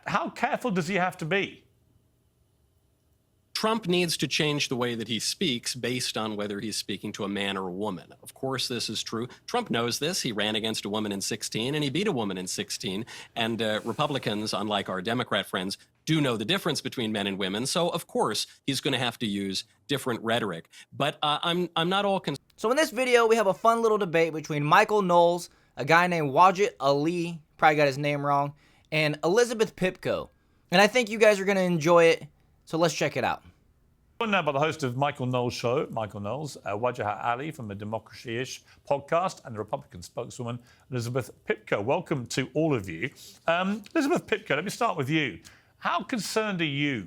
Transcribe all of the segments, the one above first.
How careful does he have to be? Trump needs to change the way that he speaks based on whether he's speaking to a man or a woman. Of course, this is true. Trump knows this. He ran against a woman in 2016, and he beat a woman in 2016. And Republicans, unlike our Democrat friends, do know the difference between men and women. So, of course, he's going to have to use different rhetoric. But I'm not all concerned. So in this video, we have a fun little debate between Michael Knowles, a guy named Wajahat Ali, probably got his name wrong, and Elizabeth Pipko. And I think you guys are going to enjoy it. So let's check it out. Joined now by the host of Michael Knowles' show, Michael Knowles, Wajahat Ali from the Democracy-ish podcast, and the Republican spokeswoman, Elizabeth Pipko. Welcome to all of you. Elizabeth Pipko, let me start with you. How concerned are you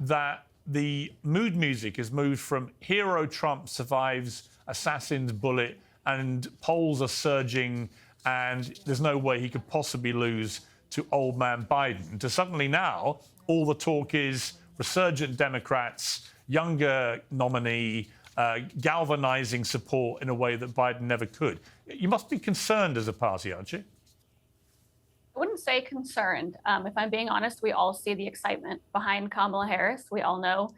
that the mood music has moved from hero Trump survives assassin's bullet and polls are surging and there's no way he could possibly lose to old man Biden, to suddenly now all the talk is resurgent Democrats, younger nominee, galvanizing support in a way that Biden never could? You must be concerned as a party, aren't you? I wouldn't say concerned. If I'm being honest, we all see the excitement behind Kamala Harris. We all know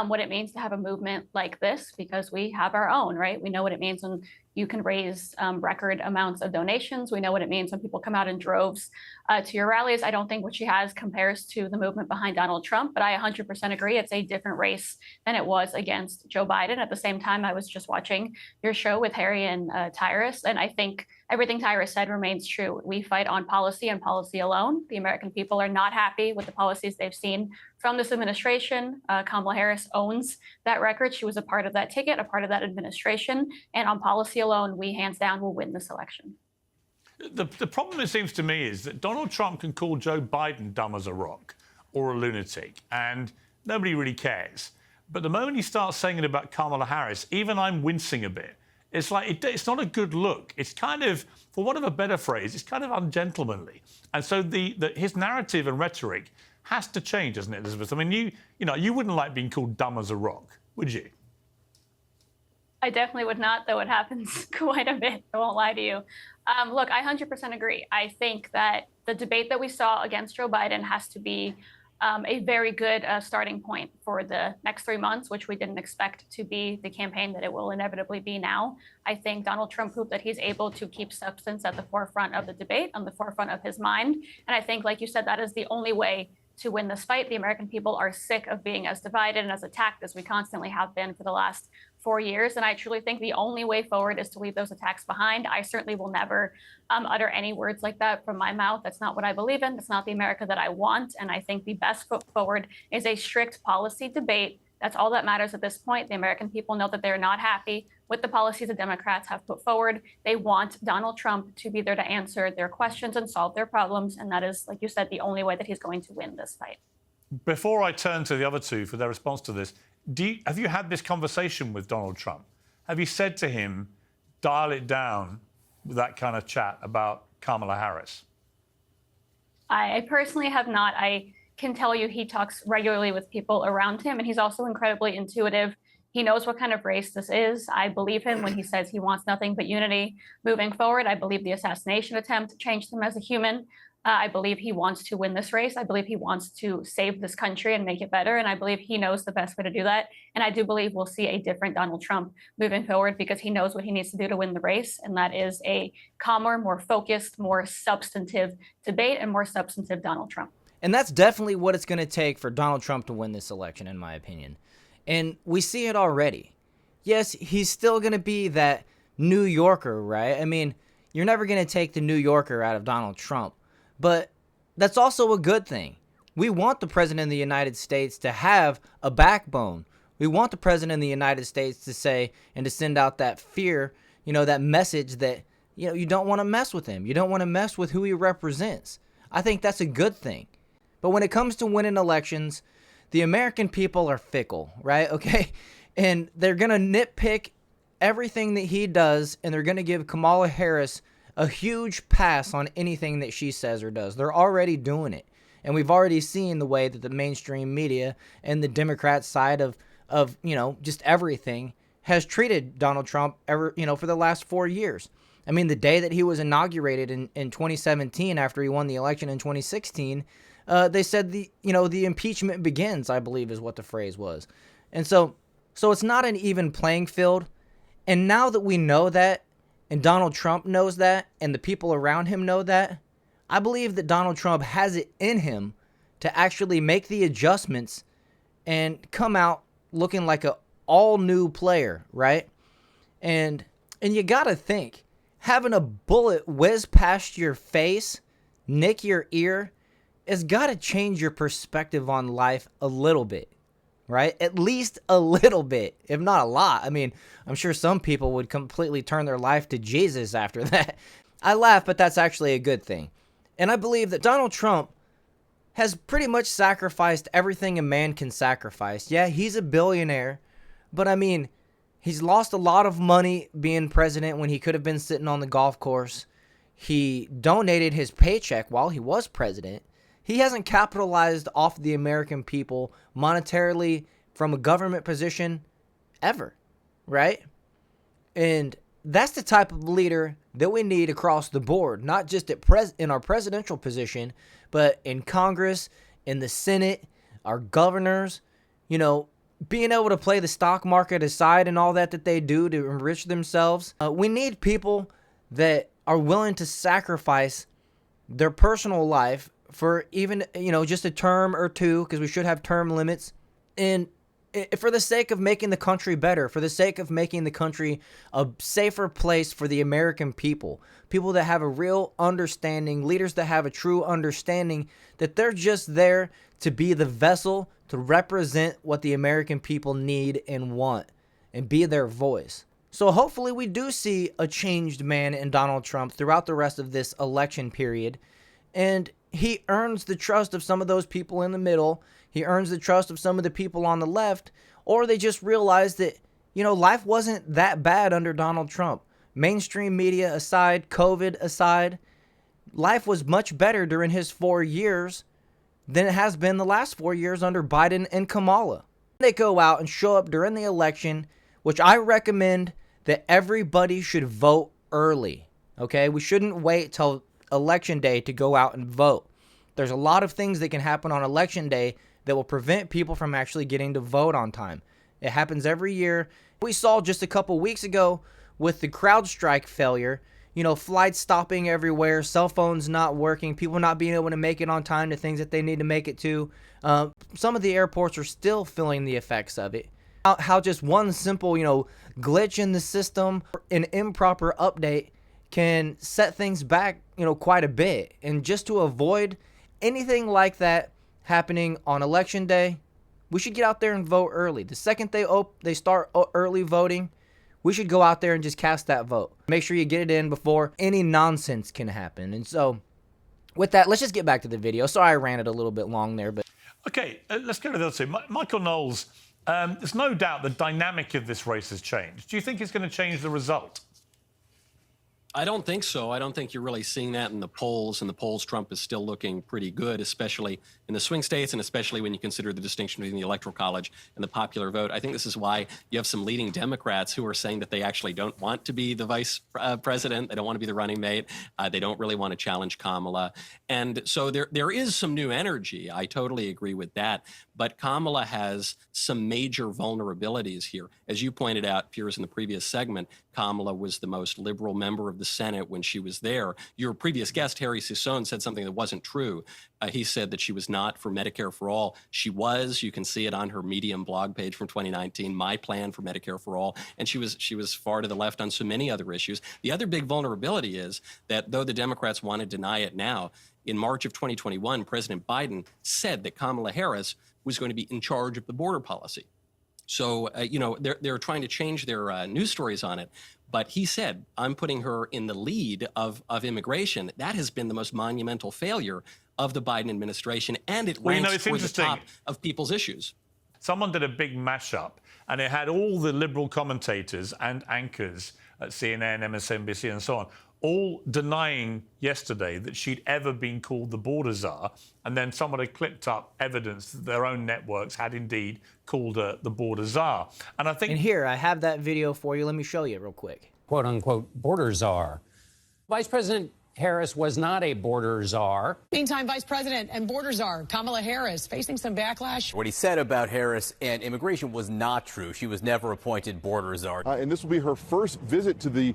what it means to have a movement like this because we have our own, right? We know what it means when you can raise record amounts of donations. We know what it means when people come out in droves to your rallies. I don't think what she has compares to the movement behind Donald Trump, but I 100% agree it's a different race than it was against Joe Biden. At the same time, I was just watching your show with Harry and Tyrus, and I think everything Tyrus said remains true. We fight on policy and policy alone. The American people are not happy with the policies they've seen from this administration. Kamala Harris owns that record. She was a part of that ticket, a part of that administration. And on policy alone, we hands down will win this election. The problem, it seems to me, is that Donald Trump can call Joe Biden dumb as a rock or a lunatic, and nobody really cares. But the moment he starts saying it about Kamala Harris, even I'm wincing a bit. It's like, it's not a good look. It's kind of, for want of a better phrase, it's kind of ungentlemanly. And so his narrative and rhetoric has to change, doesn't it, Elizabeth? I mean, you wouldn't like being called dumb as a rock, would you? I definitely would not, though it happens quite a bit. I won't lie to you. Look, I 100% agree. I think that the debate that we saw against Joe Biden has to be a very good starting point for the next 3 months, which we didn't expect to be the campaign that it will inevitably be now. I think Donald Trump proved that he's able to keep substance at the forefront of the debate, on the forefront of his mind. And I think, like you said, that is the only way to win this fight. The American people are sick of being as divided and as attacked as we constantly have been for the last 4 years. And I truly think the only way forward is to leave those attacks behind. I certainly will never utter any words like that from my mouth. That's not what I believe in. That's not the America that I want. And I think the best foot forward is a strict policy debate. That's all that matters at this point. The American people know that they're not happy with the policies the Democrats have put forward. They want Donald Trump to be there to answer their questions and solve their problems. And that is, like you said, the only way that he's going to win this fight. Before I turn to the other two for their response to this, have you had this conversation with Donald Trump? Have you said to him, dial it down with that kind of chat about Kamala Harris? I personally have not. I can tell you he talks regularly with people around him, and he's also incredibly intuitive. He knows what kind of race this is. I believe him when he says he wants nothing but unity moving forward. I believe the assassination attempt changed him as a human. I believe he wants to win this race. I believe he wants to save this country and make it better. And I believe he knows the best way to do that. And I do believe we'll see a different Donald Trump moving forward because he knows what he needs to do to win the race. And that is a calmer, more focused, more substantive debate and more substantive Donald Trump. And that's definitely what it's going to take for Donald Trump to win this election, in my opinion. And we see it already. Yes, he's still going to be that New Yorker, right? I mean, you're never going to take the New Yorker out of Donald Trump. But that's also a good thing. We want the president of the United States to have a backbone. We want the president of the United States to say and to send out that fear, that message that, you don't want to mess with him. You don't want to mess with who he represents. I think that's a good thing. But when it comes to winning elections, the American people are fickle, right? Okay. And they're going to nitpick everything that he does, and they're going to give Kamala Harris a huge pass on anything that she says or does. They're already doing it. And we've already seen the way that the mainstream media and the Democrat side of just everything has treated Donald Trump for the last 4 years. I mean, the day that he was inaugurated in 2017 after he won the election in 2016, they said the impeachment begins, I believe is what the phrase was. And so it's not an even playing field. And now that we know that, and Donald Trump knows that, and the people around him know that, I believe that Donald Trump has it in him to actually make the adjustments and come out looking like a all new player, right? And you gotta think, having a bullet whiz past your face, nick your ear, has gotta change your perspective on life a little bit, right? At least a little bit, if not a lot. I mean, I'm sure some people would completely turn their life to Jesus after that. I laugh, but that's actually a good thing. And I believe that Donald Trump has pretty much sacrificed everything a man can sacrifice. Yeah, he's a billionaire, but I mean, he's lost a lot of money being president when he could have been sitting on the golf course. He donated his paycheck while he was president. He hasn't capitalized off the American people monetarily from a government position ever, right? And that's the type of leader that we need across the board, not just in our presidential position, but in Congress, in the Senate, our governors, being able to play the stock market aside and all that they do to enrich themselves. We need people that are willing to sacrifice their personal life for even, just a term or two, because we should have term limits, and for the sake of making the country better, for the sake of making the country a safer place for the American people that have a real understanding, leaders that have a true understanding that they're just there to be the vessel to represent what the American people need and want and be their voice. So hopefully we do see a changed man in Donald Trump throughout the rest of this election period, and he earns the trust of some of those people in the middle. He earns the trust of some of the people on the left, or they just realize that, life wasn't that bad under Donald Trump. Mainstream media aside, COVID aside, life was much better during his 4 years than it has been the last 4 years under Biden and Kamala. They go out and show up during the election, which I recommend that everybody should vote early, okay? We shouldn't wait till election day to go out and vote. There's a lot of things that can happen on election day that will prevent people from actually getting to vote on time. It happens every year. We saw just a couple weeks ago with the CrowdStrike failure, flights stopping everywhere, cell phones not working, people not being able to make it on time to things that they need to make it to. Some of the airports are still feeling the effects of it. How just one simple, glitch in the system, an improper update can set things back, quite a bit. And just to avoid anything like that happening on election day, we should get out there and vote early. The second they start early voting, we should go out there and just cast that vote. Make sure you get it in before any nonsense can happen. And so with that, let's just get back to the video. Sorry I ran it a little bit long there, but Okay, let's go to the other two. Michael Knowles, there's no doubt the dynamic of this race has changed. Do you think it's going to change the result? I don't think so. I don't think you're really seeing that in the polls. In the polls, Trump is still looking pretty good, especially in the swing states, and especially when you consider the distinction between the Electoral College and the popular vote. I think this is why you have some leading Democrats who are saying that they actually don't want to be the vice president. They don't want to be the running mate. They don't really want to challenge Kamala. And so there is some new energy. I totally agree with that. But Kamala has some major vulnerabilities here. As you pointed out, Piers, in the previous segment, Kamala was the most liberal member of the Senate when she was there. Your previous guest, Harry Sisson, said something that wasn't true. He said that she was not for Medicare for all. She was. You can see it on her Medium blog page from 2019, My Plan for Medicare for All. And she was far to the left on so many other issues. The other big vulnerability is that though the Democrats want to deny it now, in March of 2021, President Biden said that Kamala Harris was going to be in charge of the border policy. So, they're trying to change their news stories on it. But he said, I'm putting her in the lead of immigration. That has been the most monumental failure of the Biden administration, and it ranks toward the top of people's issues. Someone did a big mashup, and it had all the liberal commentators and anchors at CNN, MSNBC, and so on, all denying yesterday that she'd ever been called the border czar, and then someone had clipped up evidence that their own networks had indeed called her the border czar. And I think... And here, I have that video for you. Let me show you real quick. Quote-unquote border czar. Vice President Harris was not a border czar. Meantime, Vice President and border czar Kamala Harris facing some backlash. What he said about Harris and immigration was not true. She was never appointed border czar. And this will be her first visit to the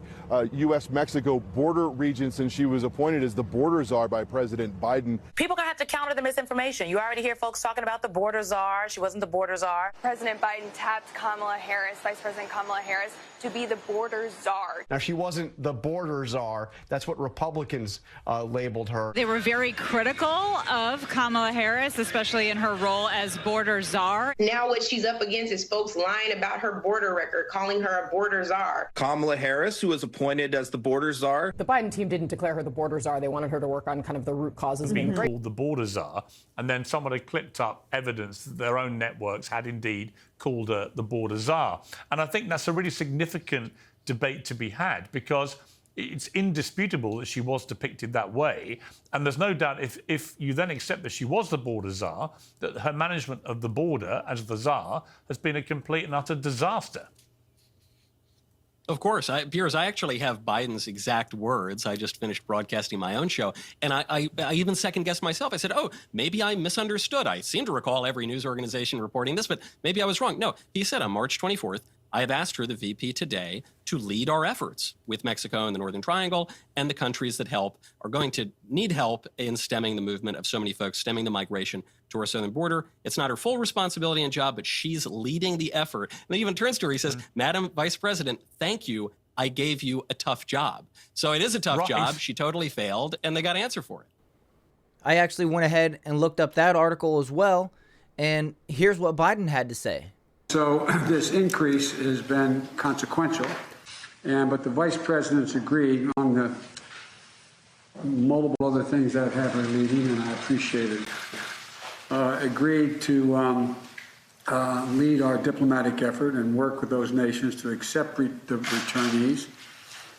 U.S.-Mexico border region since she was appointed as the border czar by President Biden. People are going to have to counter the misinformation. You already hear folks talking about the border czar. She wasn't the border czar. President Biden tapped Kamala Harris, Vice President Kamala Harris, to be the border czar. Now, she wasn't the border czar. That's what Republicans labeled her. They were very critical of Kamala Harris, especially in her role as border czar. Now what she's up against is folks lying about her border record, calling her a border czar. Kamala Harris, who was appointed as the border czar. The Biden team didn't declare her the border czar. They wanted her to work on kind of the root causes of immigration. Called the border czar, and then someone had clipped up evidence that their own networks had indeed called her the border czar. And I think that's a really significant debate to be had, because it's indisputable that she was depicted that way. And there's no doubt if you then accept that she was the border czar, that her management of the border as the czar has been a complete and utter disaster. Of course. Piers, I actually have Biden's exact words. I just finished broadcasting my own show, and I even second-guessed myself. I said, oh, maybe I misunderstood. I seem to recall every news organization reporting this, but maybe I was wrong. No, he said on March 24th, I have asked her, the VP today, to lead our efforts with Mexico and the Northern Triangle, and the countries that are going to need help in stemming the movement of so many folks, stemming the migration to our southern border. It's not her full responsibility and job, but she's leading the effort. And he even turns to her, he says, Madam Vice President, thank you. I gave you a tough job. So it is a tough job. She totally failed, and they got an answer for it. I actually went ahead and looked up that article as well, and here's what Biden had to say. So this increase has been consequential, but the vice president's agreed on the multiple other things that have happened in the meeting, and I appreciate it. Agreed to lead our diplomatic effort and work with those nations to accept the returnees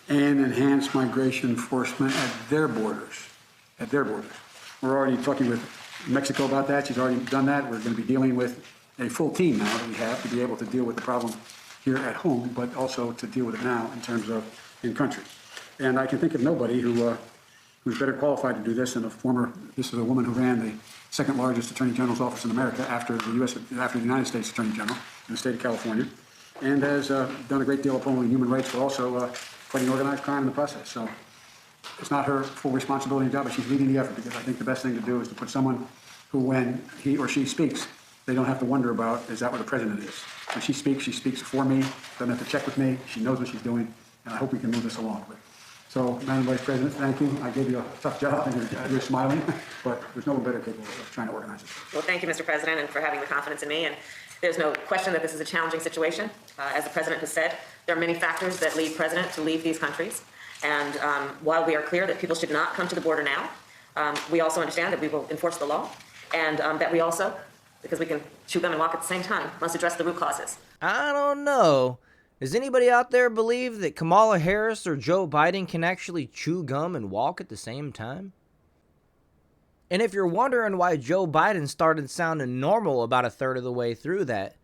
and enhance migration enforcement at their borders. We're already talking with Mexico about that. She's already done that. We're going to be dealing with a full team now that we have to be able to deal with the problem here at home, but also to deal with it now in terms of in country. And I can think of nobody who's better qualified to do this than this is a woman who ran the second largest Attorney General's office in America after the United States Attorney General in the state of California, and has done a great deal of promoting human rights, but also fighting organized crime in the process. So it's not her full responsibility and job, but she's leading the effort, because I think the best thing to do is to put someone who, when he or she speaks, they don't have to wonder about, is that what the president is? When she speaks for me, doesn't have to check with me, she knows what she's doing, and I hope we can move this along. So, Madam Vice President, thank you. I gave you a tough job, and you're smiling, but there's no one better capable of trying to organize it. Well, thank you, Mr. President, and for having the confidence in me. And there's no question that this is a challenging situation. As the President has said, there are many factors that lead President to leave these countries. And while we are clear that people should not come to the border now, we also understand that we will enforce the law, and that we also, because we can chew gum and walk at the same time, must address the root causes. I don't know. Does anybody out there believe that Kamala Harris or Joe Biden can actually chew gum and walk at the same time? And if you're wondering why Joe Biden started sounding normal about a third of the way through that,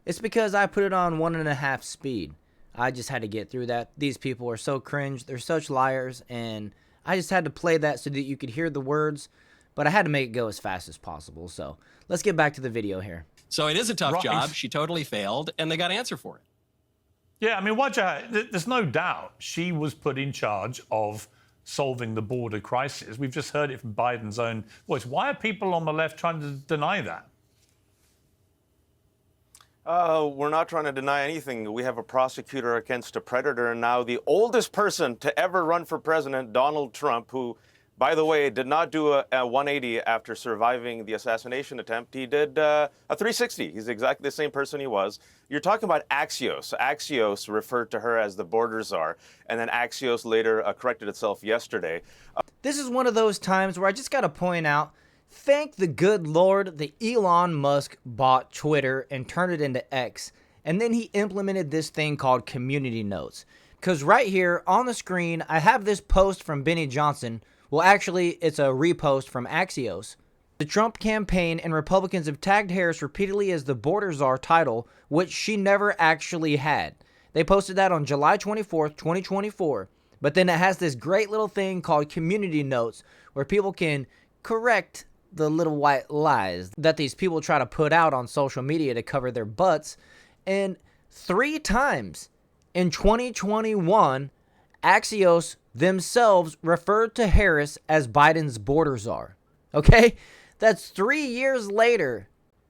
it's because I put it on 1.5 speed. I just had to get through that. These people are so cringe, they're such liars, and I just had to play that so that you could hear the words, but I had to make it go as fast as possible. So let's get back to the video here. So it is a tough job. She totally failed, and they got an answer for it. Yeah, I mean, Wajahat, there's no doubt she was put in charge of solving the border crisis. We've just heard it from Biden's own voice. Why are people on the left trying to deny that? We're not trying to deny anything. We have a prosecutor against a predator, and now the oldest person to ever run for president, Donald Trump, who, by the way, did not do a 180 after surviving the assassination attempt. He did a 360. He's exactly the same person he was. You're talking about Axios. Axios referred to her as the border czar, and then Axios later corrected itself yesterday. This is one of those times where I just got to point out, thank the good Lord that Elon Musk bought Twitter and turned it into X, and then he implemented this thing called community notes. Because right here on the screen, I have this post from Benny Johnson. Well, actually, it's a repost from Axios. The Trump campaign and Republicans have tagged Harris repeatedly as the border czar title, which she never actually had. They posted that on July 24th, 2024. But then it has this great little thing called community notes where people can correct the little white lies that these people try to put out on social media to cover their butts. And 3 times in 2021, Axios themselves referred to Harris as Biden's border czar. Okay? That's 3 years later.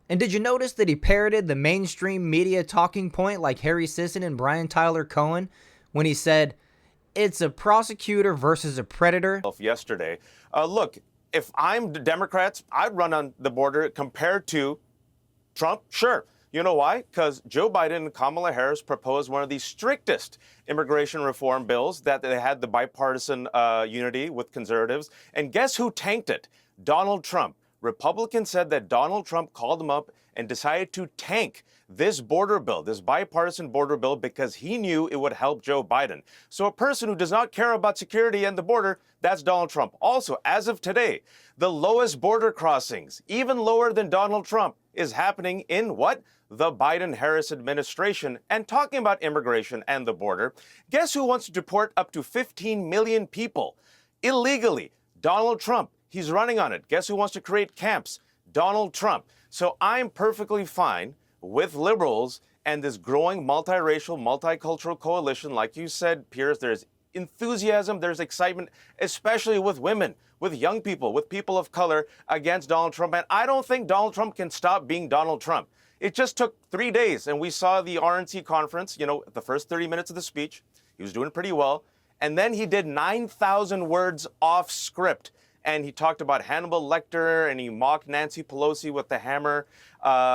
And did you notice that he parroted the mainstream media talking point like Harry Sisson and Brian Tyler Cohen when he said, it's a prosecutor versus a predator? Yesterday. Look, if I'm the Democrats, I'd run on the border compared to Trump. Sure. You know why? Because Joe Biden and Kamala Harris proposed one of the strictest immigration reform bills that they had the bipartisan unity with conservatives. And guess who tanked it? Donald Trump. Republicans said that Donald Trump called them up and decided to tank this border bill, this bipartisan border bill, because he knew it would help Joe Biden. So a person who does not care about security and the border, that's Donald Trump. Also, as of today, the lowest border crossings, even lower than Donald Trump, is happening in what? The Biden-Harris administration. And talking about immigration and the border, guess who wants to deport up to 15 million people illegally? Donald Trump. He's running on it. Guess who wants to create camps? Donald Trump. So I'm perfectly fine with liberals and this growing multiracial, multicultural coalition. Like you said, Piers, there's enthusiasm, there's excitement, especially with women, with young people, with people of color against Donald Trump. And I don't think Donald Trump can stop being Donald Trump. It just took 3 days, and we saw the RNC conference, the first 30 minutes of the speech. He was doing pretty well. And then he did 9,000 words off script. And he talked about Hannibal Lecter, and he mocked Nancy Pelosi with the hammer.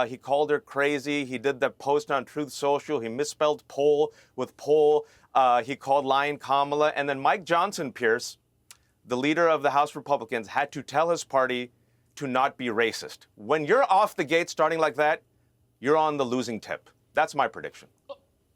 He called her crazy. He did the post on Truth Social. He misspelled poll with poll. He called lying Kamala. And then Mike Johnson, Piers, the leader of the House Republicans, had to tell his party to not be racist. When you're off the gate starting like that, you're on the losing tip. That's my prediction.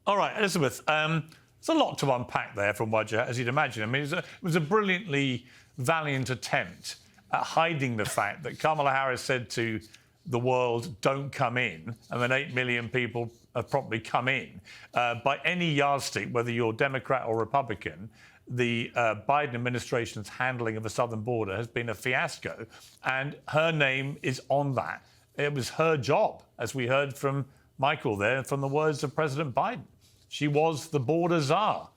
All right, Elizabeth, there's a lot to unpack there from Wajahat, as you'd imagine. I mean, it was a brilliantly valiant attempt at hiding the fact that Kamala Harris said to the world, don't come in, and then 8 million people have probably come in. By any yardstick, whether you're Democrat or Republican, the Biden administration's handling of the southern border has been a fiasco, and her name is on that. It was her job, as we heard from Michael there, from the words of President Biden. She was the border czar.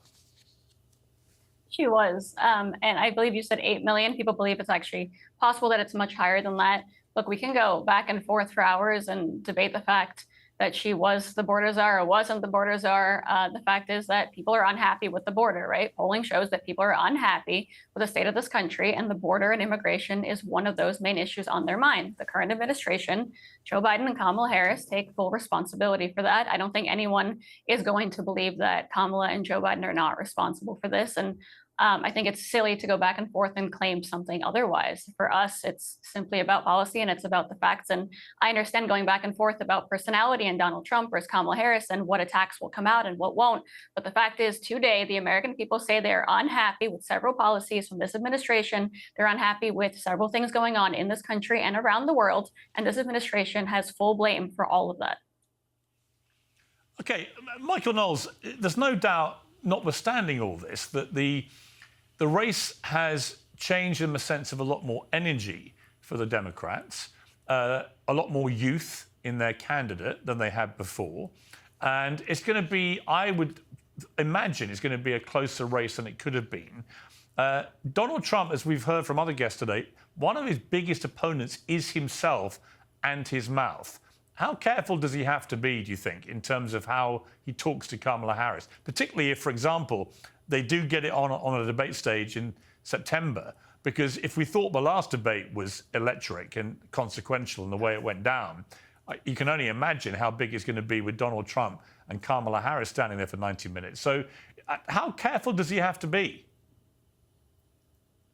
She was. And I believe you said 8 million. People believe it's actually possible that it's much higher than that. Look, we can go back and forth for hours and debate the fact that she was the border czar or wasn't the border czar. The fact is that people are unhappy with the border, right? Polling shows that people are unhappy with the state of this country, and the border and immigration is one of those main issues on their mind. The current administration, Joe Biden and Kamala Harris, take full responsibility for that. I don't think anyone is going to believe that Kamala and Joe Biden are not responsible for this. And I think it's silly to go back and forth and claim something otherwise. For us, it's simply about policy and it's about the facts. And I understand going back and forth about personality and Donald Trump versus Kamala Harris and what attacks will come out and what won't. But the fact is, today, the American people say they're unhappy with several policies from this administration. They're unhappy with several things going on in this country and around the world. And this administration has full blame for all of that. OK, Michael Knowles, there's no doubt, notwithstanding all this, that the race has changed in the sense of a lot more energy for the Democrats, a lot more youth in their candidate than they had before. And it's going to be, I would imagine, it's going to be a closer race than it could have been. Donald Trump, as we've heard from other guests today, one of his biggest opponents is himself and his mouth. How careful does he have to be, do you think, in terms of how he talks to Kamala Harris? Particularly if, for example, they do get it on a debate stage in September, because if we thought the last debate was electric and consequential in the way it went down, you can only imagine how big it's going to be with Donald Trump and Kamala Harris standing there for 90 minutes. So how careful does he have to be?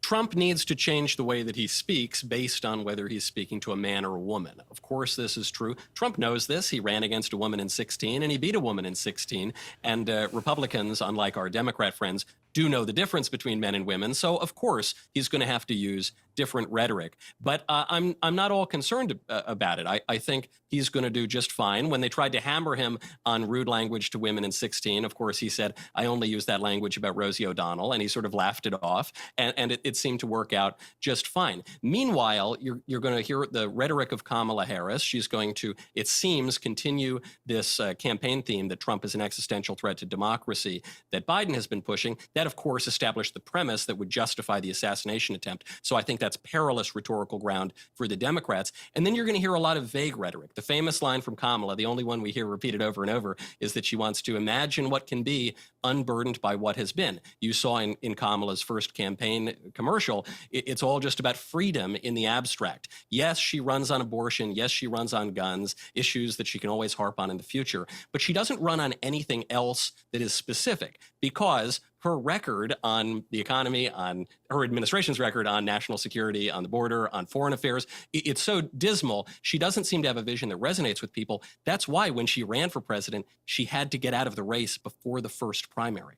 Trump needs to change the way that he speaks based on whether he's speaking to a man or a woman. Of course, this is true. Trump knows this. He ran against a woman in 2016, and he beat a woman in 2016. And Republicans, unlike our Democrat friends, do know the difference between men and women. So, of course, he's going to have to use different rhetoric. But I'm not all concerned about it. I think he's going to do just fine. When they tried to hammer him on rude language to women in 2016, of course, he said, I only use that language about Rosie O'Donnell, and he sort of laughed it off, and it seemed to work out just fine. Meanwhile, you're going to hear the rhetoric of Kamala Harris. She's going to, it seems, continue this campaign theme that Trump is an existential threat to democracy that Biden has been pushing. That, of course, established the premise that would justify the assassination attempt. So I think that's perilous rhetorical ground for the Democrats. And then you're going to hear a lot of vague rhetoric. The famous line from Kamala, the only one we hear repeated over and over, is that she wants to imagine what can be unburdened by what has been. You saw in Kamala's first campaign commercial, it's all just about freedom in the abstract. Yes, she runs on abortion. Yes, she runs on guns, issues that she can always harp on in the future. But she doesn't run on anything else that is specific, because her record on the economy, on her administration's record on national security, on the border, on foreign affairs, it's so dismal. She doesn't seem to have a vision that resonates with people. That's why when she ran for president, she had to get out of the race before the first primary.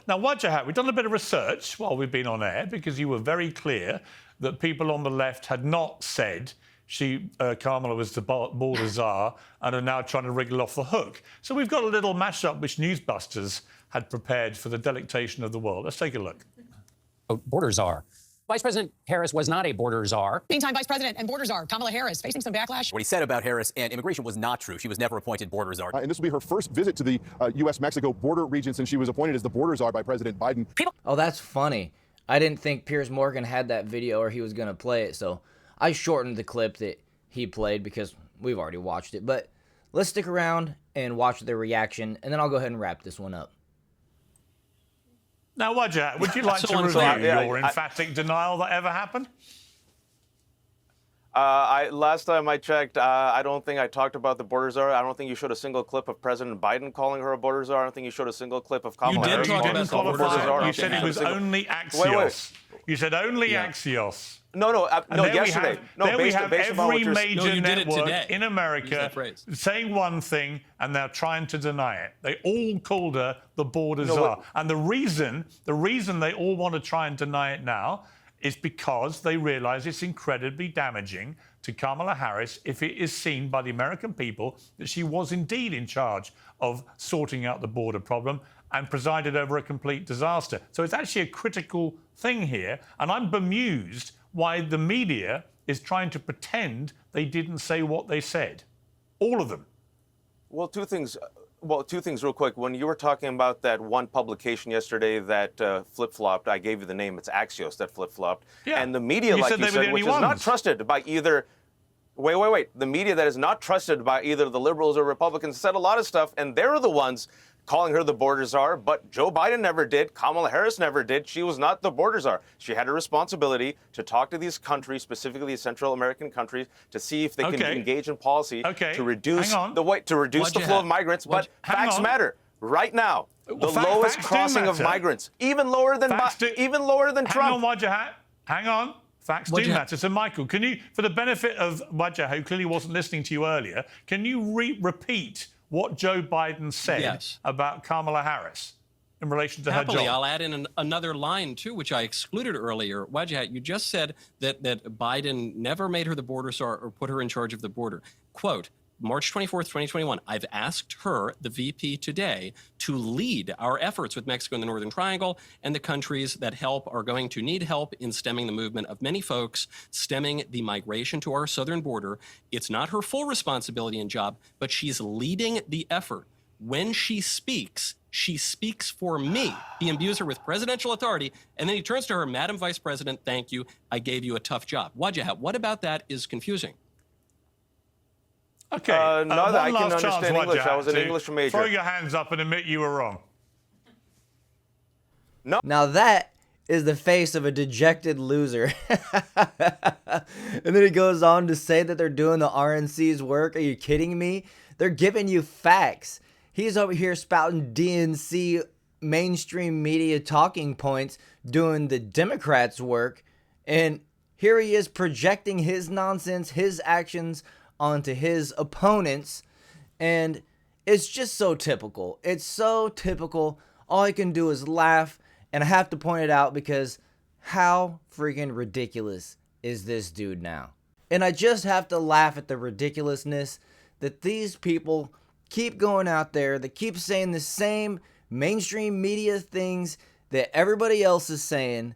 Now, Wajahat, we've done a bit of research while we've been on air, because you were very clear that people on the left had not said Kamala was the border czar and are now trying to wriggle off the hook. So we've got a little mashup which Newsbusters had prepared for the delectation of the world. Let's take a look. Border czar. Vice President Harris was not a border czar. Meantime, Vice President and border czar Kamala Harris facing some backlash. What he said about Harris and immigration was not true. She was never appointed border czar. And this will be her first visit to the U.S.-Mexico border region since she was appointed as the border czar by President Biden. Oh, that's funny. I didn't think Piers Morgan had that video or he was going to play it, so I shortened the clip that he played because we've already watched it. But let's stick around and watch their reaction, and then I'll go ahead and wrap this one up. Now, Wajahat, would you like to review your emphatic denial that ever happened? Last time I checked, I don't think I talked about the border czar. I don't think you showed a single clip of President Biden calling her a border czar. I don't think you showed a single clip of Kamala Harris. You didn't qualify. You said it was only Axios. You said only Axios. No, yesterday. There we have every major network in America saying one thing, and they're trying to deny it. They all called her the border czar. And the reason they all want to try and deny it now is because they realize it's incredibly damaging to Kamala Harris if it is seen by the American people that she was indeed in charge of sorting out the border problem and presided over a complete disaster. So it's actually a critical thing here, and I'm bemused why the media is trying to pretend they didn't say what they said. All of them. Well, two things real quick. When you were talking about that one publication yesterday that flip-flopped, I gave you the name, it's Axios that flip-flopped. Yeah. And the media, like you said, which is not trusted by either... Wait. The media that is not trusted by either the liberals or Republicans said a lot of stuff, and they're the ones calling her the border czar, but Joe Biden never did. Kamala Harris never did. She was not the border czar. She had a responsibility to talk to these countries, specifically Central American countries, to see if they can engage in policy to reduce the flow of migrants. But facts matter. Right now, the lowest crossing of migrants, even lower than Trump. Hang on, Wajahat. Hang on. Facts do matter. So, Michael, can you, for the benefit of Wajahat, who clearly wasn't listening to you earlier, can you repeat what Joe Biden said about Kamala Harris in relation to her job? I'll add in another line, too, which I excluded earlier. Wajahat, you just said that Biden never made her the border czar or put her in charge of the border. Quote, March 24th, 2021, I've asked her, the VP today, to lead our efforts with Mexico and the Northern Triangle, and the countries that are going to need help in stemming the movement of many folks, stemming the migration to our southern border. It's not her full responsibility and job, but she's leading the effort. When she speaks for me. He imbues her with presidential authority, and then he turns to her, Madam Vice President, thank you, I gave you a tough job. Wajahat, what about that is confusing? Okay, I can understand English. I was an English major. Throw your hands up and admit you were wrong. No. Now that is the face of a dejected loser. And then he goes on to say that they're doing the RNC's work. Are you kidding me? They're giving you facts. He's over here spouting DNC mainstream media talking points, doing the Democrats' work, and here he is projecting his nonsense, his actions onto his opponents, and it's just so typical. It's so typical. All he can do is laugh, and I have to point it out because How freaking ridiculous is this dude now? And I just have to laugh at the ridiculousness that these people keep going out there, they keep saying the same mainstream media things that everybody else is saying.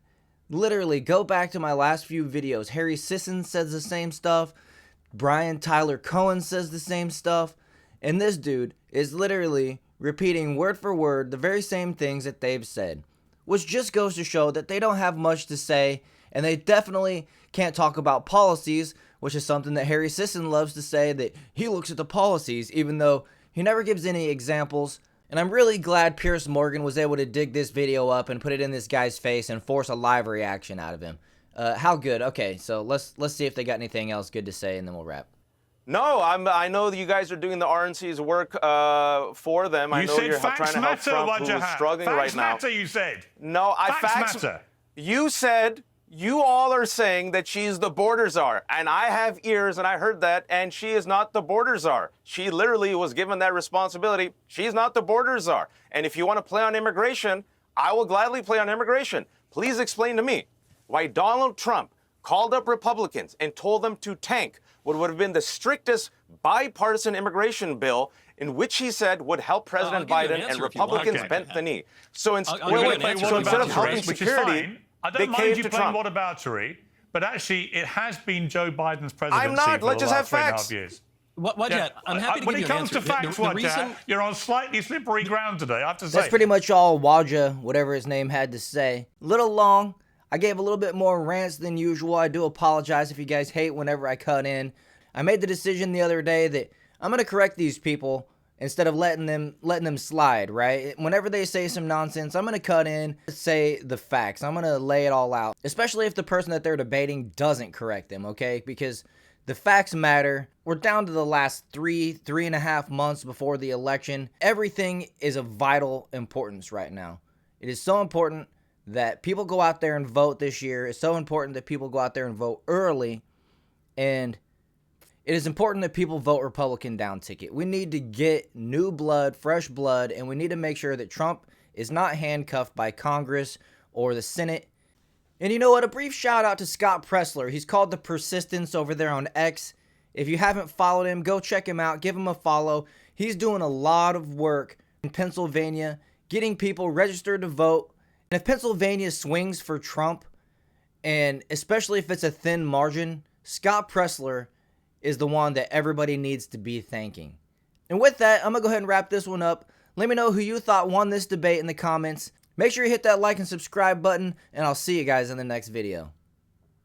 Literally, go back to my last few videos. Harry Sisson says the same stuff. Brian Tyler Cohen says the same stuff. And this dude is literally repeating word for word the very same things that they've said, which just goes to show that they don't have much to say, and they definitely can't talk about policies, which is something that Harry Sisson loves to say, that he looks at the policies, even though he never gives any examples. And I'm really glad Piers Morgan was able to dig this video up and put it in this guy's face and force a live reaction out of him. How good? Okay, so let's see if they got anything else good to say, and then we'll wrap. No, I know that you guys are doing the RNC's work for them. I know you're trying to help Trump, who's struggling right now. Facts matter, you said. No, Facts matter. You said you all are saying that she's the border czar, and I have ears, and I heard that, and she is not the border czar. She literally was given that responsibility. She's not the border czar. And if you want to play on immigration, I will gladly play on immigration. Please explain to me why Donald Trump called up Republicans and told them to tank what would have been the strictest bipartisan immigration bill, in which he said would help President Biden, and Republicans bent the knee. So instead of helping security, I don't mind you playing whataboutery, but actually it has been Joe Biden's presidency I'm not. for Let's the just last have 3.5 facts. years. Wajahat, I'm happy to when give it you an comes answer. to facts, Wajahat, you're on slightly slippery ground today, I have to say. That's pretty much all Waja, whatever his name, had to say. Little long. I gave a little bit more rants than usual. I do apologize if you guys hate whenever I cut in. I made the decision the other day that I'm going to correct these people instead of letting them slide, right? Whenever they say some nonsense, I'm going to cut in, say the facts. I'm going to lay it all out, especially if the person that they're debating doesn't correct them, okay? Because the facts matter. We're down to the last three and a half months before the election. Everything is of vital importance right now. It is so important that people go out there and vote this year. It's so important that people go out there and vote early. And it is important that people vote Republican down ticket. We need to get new blood, fresh blood, and we need to make sure that Trump is not handcuffed by Congress or the Senate. And you know what? A brief shout out to Scott Pressler. He's called The Persistence over there on X. If you haven't followed him, go check him out. Give him a follow. He's doing a lot of work in Pennsylvania, getting people registered to vote. And if Pennsylvania swings for Trump, and especially if it's a thin margin, Scott Pressler is the one that everybody needs to be thanking. And with that, I'm going to go ahead and wrap this one up. Let me know who you thought won this debate in the comments. Make sure you hit that like and subscribe button, and I'll see you guys in the next video.